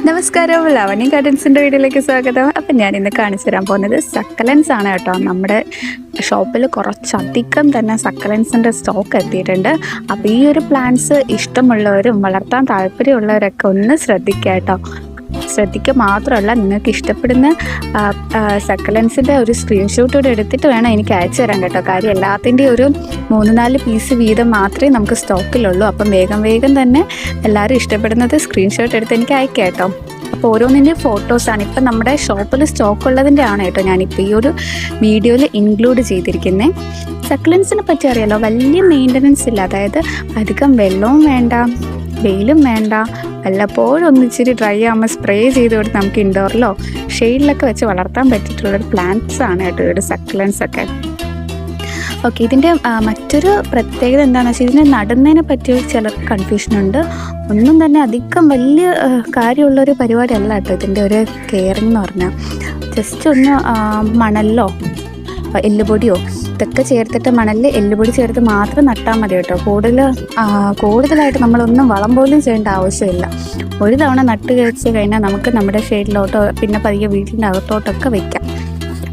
നമസ്കാരം, ലവണി ഗാർഡൻസിൻ്റെ വീഡിയോയിലേക്ക് സ്വാഗതം. അപ്പം ഞാൻ ഇന്ന് കാണിച്ചു തരാൻ പോകുന്നത് സക്കലൻസ് ആണ് കേട്ടോ. നമ്മുടെ ഷോപ്പിൽ കുറച്ചധികം തന്നെ സക്കലൻസിൻ്റെ സ്റ്റോക്ക് എത്തിയിട്ടുണ്ട്. അപ്പോൾ ഈ ഒരു പ്ലാന്റ്സ് ഇഷ്ടമുള്ളവരും വളർത്താൻ താല്പര്യമുള്ളവരൊക്കെ ഒന്ന് ശ്രദ്ധിക്കുക കേട്ടോ. ശ്രദ്ധിക്കുക മാത്രമല്ല, നിങ്ങൾക്ക് ഇഷ്ടപ്പെടുന്ന സക്കലൻസിൻ്റെ ഒരു സ്ക്രീൻഷോട്ട് കൂടെ എടുത്തിട്ട് വേണം എനിക്ക് അയച്ചു തരാൻ കേട്ടോ. കാര്യം എല്ലാത്തിൻ്റെയും ഒരു 3-4 പീസ് വീതം മാത്രമേ നമുക്ക് സ്റ്റോക്കിലുള്ളൂ. അപ്പം വേഗം തന്നെ എല്ലാവരും ഇഷ്ടപ്പെടുന്നത് സ്ക്രീൻഷോട്ട് എടുത്ത് എനിക്ക് അയക്കാം കേട്ടോ. അപ്പോൾ ഓരോന്നിൻ്റെ ഫോട്ടോസാണ് ഇപ്പം നമ്മുടെ ഷോപ്പിൽ സ്റ്റോക്ക് ഉള്ളതിൻ്റെ ആണ് കേട്ടോ ഞാനിപ്പോൾ ഈ ഒരു വീഡിയോയിൽ ഇൻക്ലൂഡ് ചെയ്തിരിക്കുന്നത്. സക്കലൻസിനെ പറ്റി അറിയാലോ, വലിയ മെയിൻ്റനൻസ് ഇല്ല. അതായത് അധികം വെള്ളവും വേണ്ട, വെയിലും വേണ്ട, വല്ലപ്പോഴും ഒന്നിച്ചിരി ഡ്രൈ ആകുമ്പോൾ സ്പ്രേ ചെയ്ത് കൊടുത്ത് നമുക്ക് ഇൻഡോറിലോ ഷെയ്ഡിലൊക്കെ വെച്ച് വളർത്താൻ പറ്റിയിട്ടുള്ളൊരു പ്ലാന്റ്സ് ആണ് കേട്ടോ ഇവിടെ സക്കലൻസ് ഒക്കെ. ഓക്കെ, ഇതിൻ്റെ മറ്റൊരു പ്രത്യേകത എന്താണെന്ന് വെച്ചാൽ ഇതിനെ നടുന്നതിനെ പറ്റി ചിലർക്ക് കൺഫ്യൂഷനുണ്ട്. ഒന്നും തന്നെ അധികം വലിയ കാര്യമുള്ളൊരു പരിപാടിയല്ല കേട്ടോ ഇതിൻ്റെ ഒരു കെയറിങ് എന്ന് പറഞ്ഞാൽ. ജസ്റ്റ് ഒന്ന് മണലിലോ എല്ലുപൊടിയോ ഇതൊക്കെ ചേർത്തിട്ട്, മണലിൽ എല്ലുപൊടി ചേർത്ത് മാത്രം നട്ടാൽ മതി കേട്ടോ. കൂടുതലായിട്ട് നമ്മളൊന്നും വളം പോലും ചെയ്യേണ്ട ആവശ്യമില്ല. ഒരു തവണ നട്ട് കഴിച്ച് കഴിഞ്ഞാൽ നമുക്ക് നമ്മുടെ ഷെയ്ഡിലോട്ടോ പിന്നെ പതിയെ വീട്ടിൻ്റെ അകത്തോട്ടൊക്കെ വയ്ക്കാം.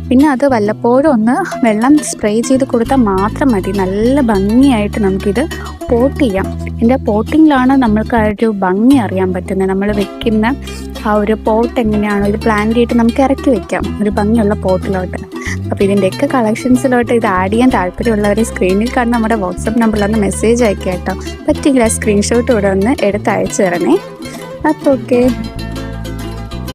പിന്നെ അത് വല്ലപ്പോഴും ഒന്ന് വെള്ളം സ്പ്രേ ചെയ്ത് കൊടുത്താൽ മാത്രം മതി. നല്ല ഭംഗിയായിട്ട് നമുക്കിത് പോട്ട് ചെയ്യാം. ഇതിൻ്റെ പോട്ടിങ്ങിലാണ് നമ്മൾക്ക് ആ ഒരു ഭംഗി അറിയാൻ പറ്റുന്നത്. നമ്മൾ വെക്കുന്ന ആ ഒരു പോട്ട് എങ്ങനെയാണോ ഇത് പ്ലാന്റ് ചെയ്തിട്ട് നമുക്ക് ഇറക്കി വെക്കാം ഒരു ഭംഗിയുള്ള പോട്ടിലോട്ട്. അപ്പോൾ ഇതിൻ്റെയൊക്കെ കളക്ഷൻസിലോട്ട് ഇത് ആഡ് ചെയ്യാൻ താല്പര്യമുള്ളവർ സ്ക്രീനിൽ കാണുന്ന നമ്മുടെ വാട്സപ്പ് നമ്പറിലൊന്ന് മെസ്സേജ് അയക്കാം കേട്ടോ. പറ്റില്ല സ്ക്രീൻഷോട്ട് ഇവിടെ ഒന്ന് എടുത്ത് അയച്ചു തരണേ. അപ്പോൾ ഓക്കെ.